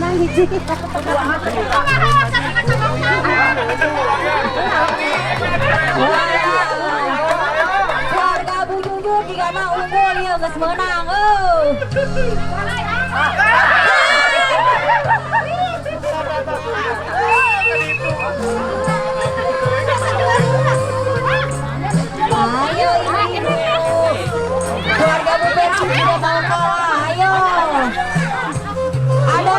menang hiji. Keluarga Bu Junjun jika mah unggul ya geus menang. Ayo ibu. Keluarga Bu Persi tidak mau kalah. Ayo. Ada.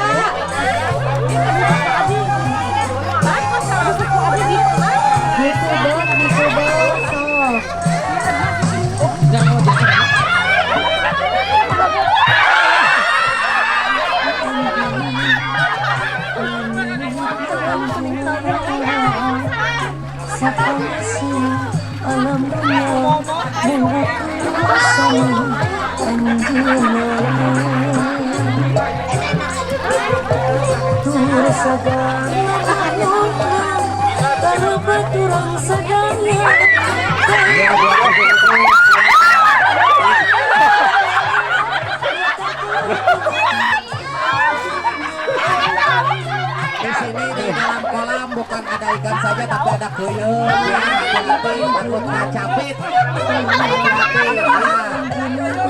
Di sini di dalam kolam bukan ada ikan saja tapi ada kuyung ya, hati-hati takut kacapit. Hati-hati ya.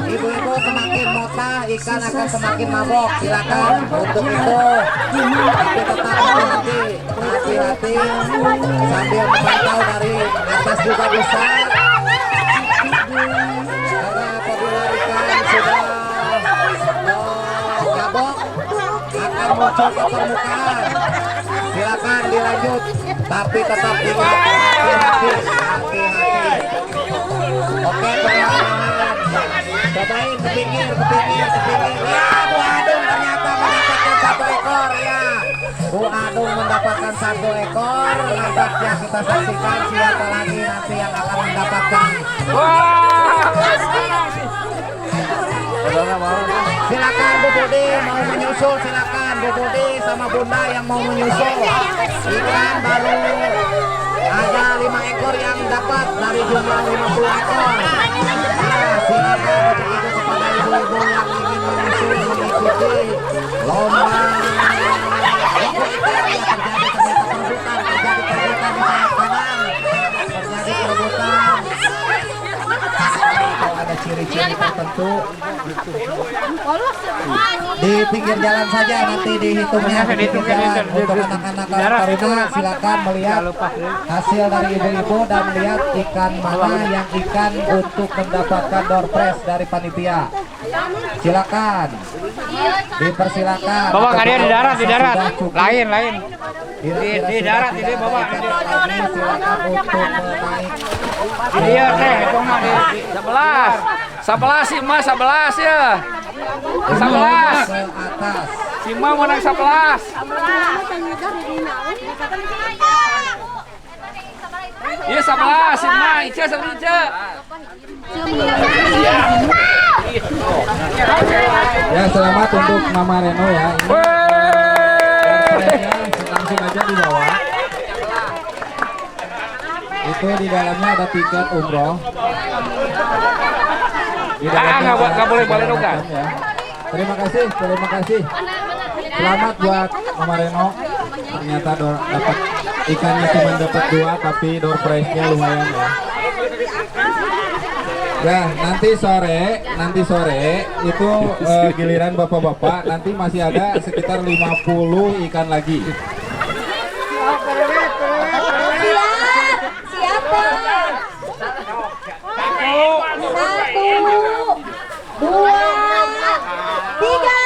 Ibu-ibu semakin mota ikan akan semakin mabok, silakan untuk itu tapi tetap hati-hati sambil memantau dari atas juga bisa karena apabila ikan sudah gabok akan muncul ke permukaan. Silakan dilanjut tapi tetap ingat hati-hati. Oke, perlahan cobain ke pinggir ya. Bu Adung ternyata mendapatkan 1 ekor ya. Bu Adung mendapatkan 1 ekor. Nampaknya kita saksikan siapa lagi nanti yang akan mendapatkan. Silakan Bu Budi mau menyusul, silakan Bu Budi sama Bunda yang mau menyusul. Ikan baru ada 5 ekor yang dapat dari jumlah 50 ekor. Ya, silakan begitu kepada ibu-ibu yang ingin menyusul mengikuti lomba. Terjadi perebutan di sayap kanan. Terjadi perebutan. Kalau ada ciri-ciri tertentu di pinggir jalan saja nanti dihitungnya di pinggir jalan. Untuk anak-anak Karina silakan melihat hasil dari ibu-ibu dan lihat ikan mana yang ikan untuk mendapatkan door prize dari panitia. Silakan dipersilakan. Bawa kalian di darat lain di darat ini bawa silakan untuk menaik. Iya teh cuma di 11 sih mas 11 ya 11 ke atas. si Ma mau naik 11 iya 11 si Ma Ica sama Ica Ya, selamat untuk Mama Reno ya. Ini langsung aja dibawa. Itu di dalamnya ada tiket umroh. nggak boleh dogan. Ya. Terima kasih. Selamat buat Mama Reno. Ternyata dapat ikannya cuma dapat 2 tapi door prize-nya lumayan ya. Ya, nanti sore itu giliran bapak-bapak, nanti masih ada sekitar 50 ikan lagi. Siapa? 1, 2, 3.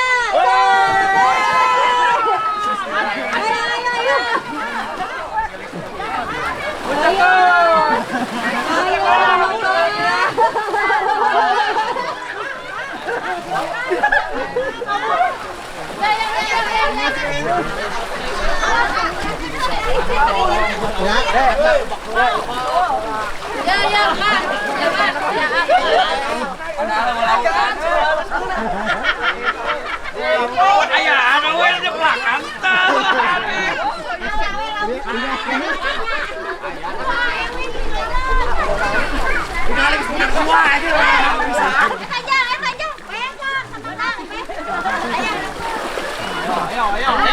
Ayo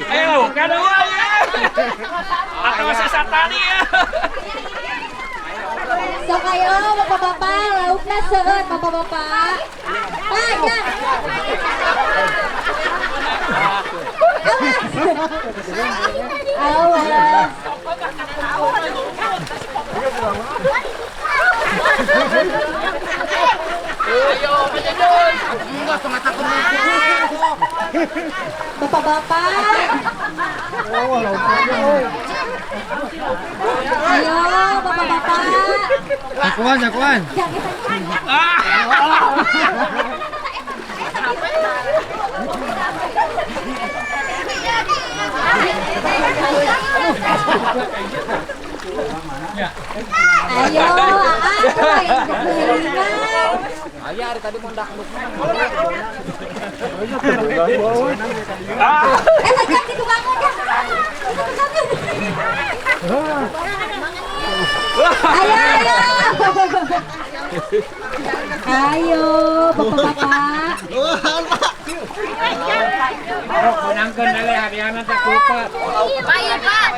Ayo, kan atau sesatani ya. Sok ayo bapak-bapak, laukna seueur bapak-bapak. Banyak. Awas. Bapak-bapak. Ayo bapak-bapak. Jakuan, jakuan. Ayo, yang kekelilingan. Ayah hari tadi mundak Tekan situ kamu dah. Ayo, ayo. Ayo, bapak-bapak. Menangkan dari hariana teh kupa. Ayo, Pak.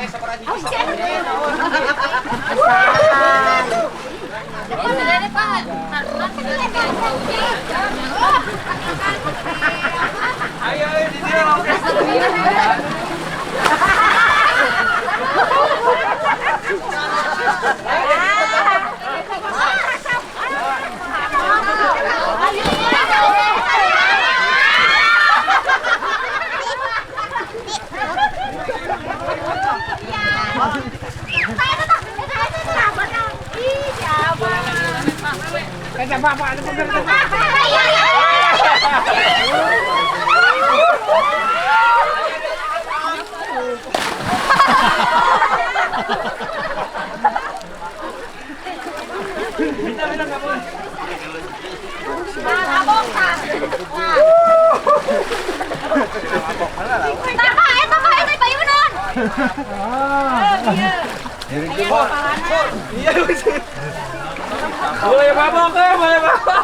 Boleh mabok ke, boleh mabok.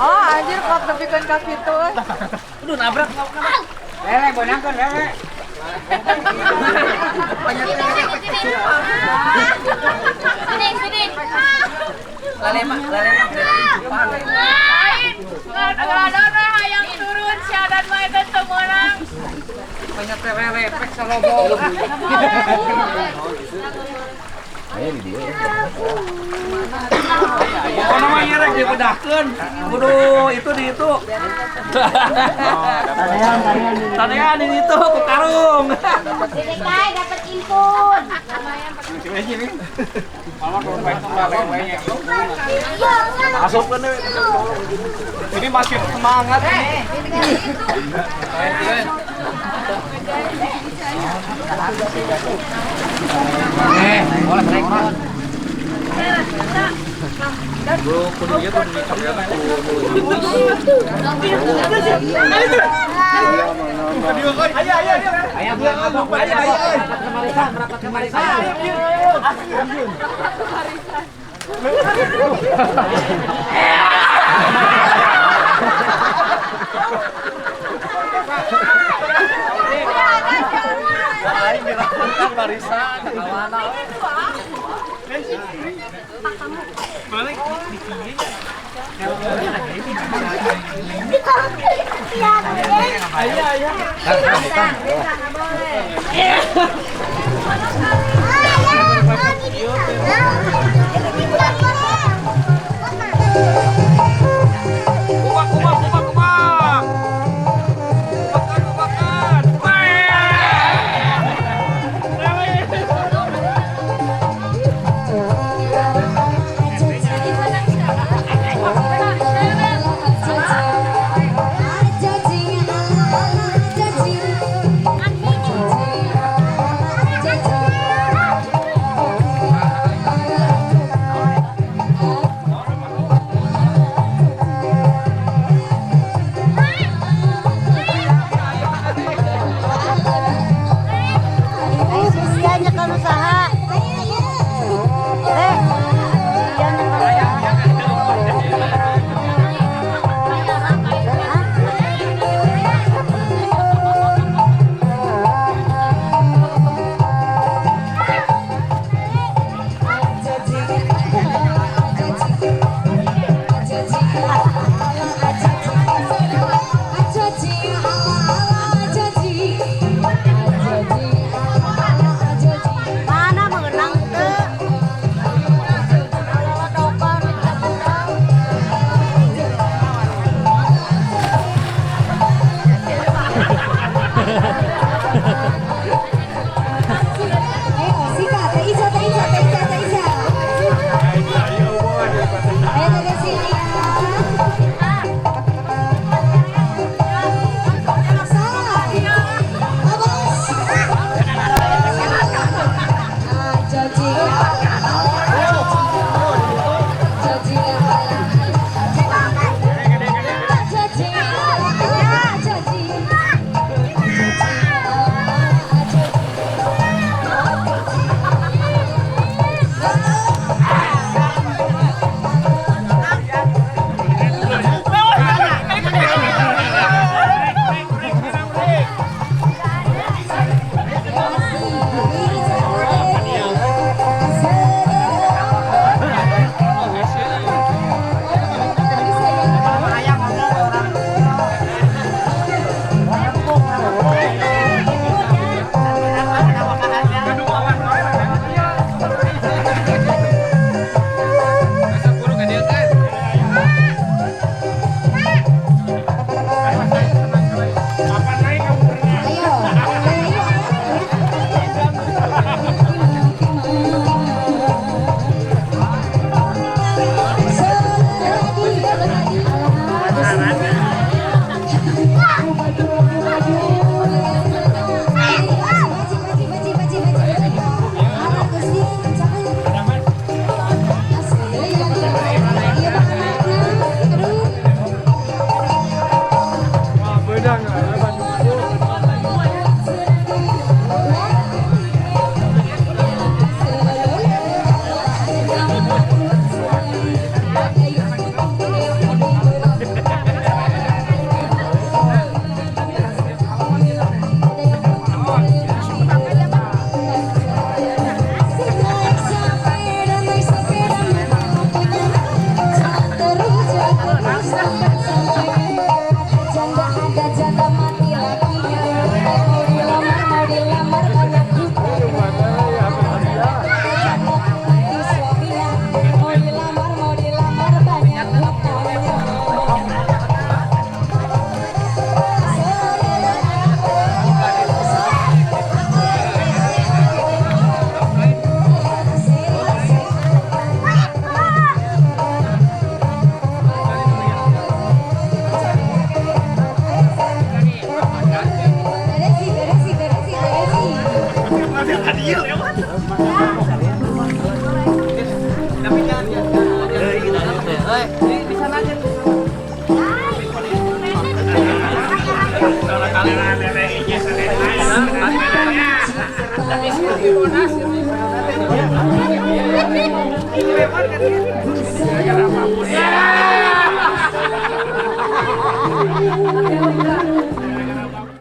Oh anjir kok tepikan kaki itu. Aduh nabrak. Lele, bonangkan lele. Sini. Lalema. Ada yang turun sih dan main ketemu orang. Banyak lele, pek salobong. Apa namanya rek dipedahkeun. Kudu itu di itu. Tanean di itu ku karung. Sini kai dapat impun. Masukkeun deui. Ini masih semangat. Boleh rekon. Merapat kemarisan. Barisan. di Monas.